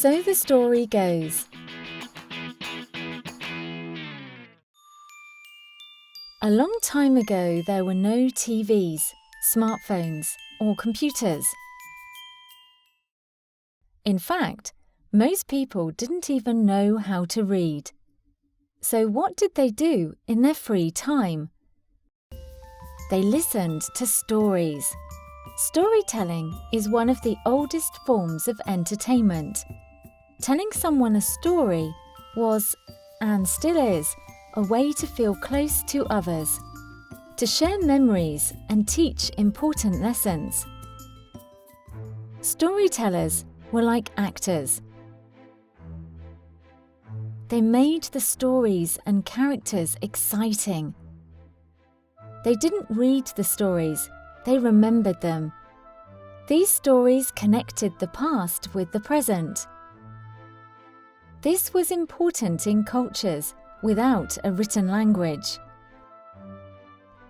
So the story goes. A long time ago, there were no TVs, smartphones, or computers. In fact, most people didn't even know how to read. So what did they do in their free time? They listened to stories. Storytelling is one of the oldest forms of entertainment. Telling someone a story was, and still is, a way to feel close to others, to share memories and teach important lessons. Storytellers were like actors. They made the stories and characters exciting. They didn't read the stories, they remembered them. These stories connected the past with the present. This was important in cultures without a written language.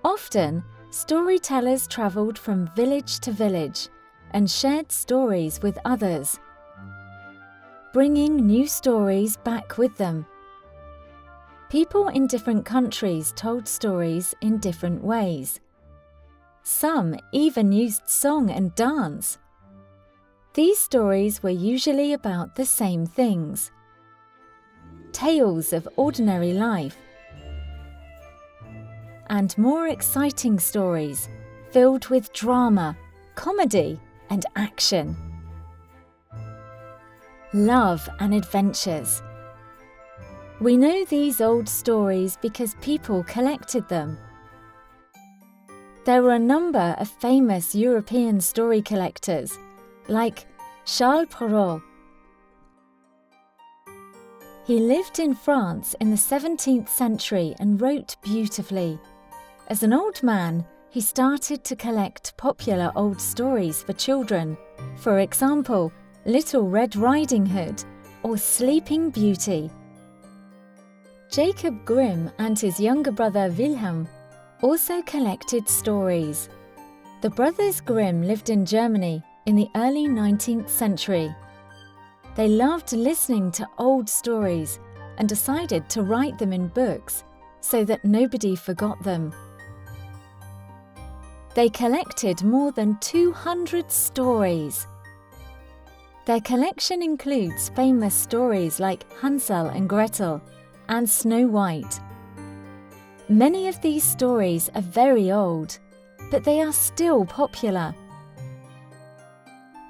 Often, storytellers travelled from village to village and shared stories with others, bringing new stories back with them. People in different countries told stories in different ways. Some even used song and dance. These stories were usually about the same things. Tales of ordinary life, and more exciting stories filled with drama, comedy, and action. Love and adventures. We know these old stories because people collected them. There were a number of famous European story collectors, like Charles Perrault. He lived in France in the 17th century and wrote beautifully. As an old man, he started to collect popular old stories for children. For example, Little Red Riding Hood or Sleeping Beauty. Jacob Grimm and his younger brother Wilhelm also collected stories. The brothers Grimm lived in Germany in the early 19th century. They loved listening to old stories and decided to write them in books so that nobody forgot them. They collected more than 200 stories. Their collection includes famous stories like Hansel and Gretel and Snow White. Many of these stories are very old, but they are still popular.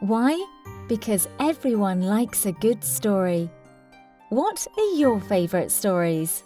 Why? Because everyone likes a good story. What are your favourite stories?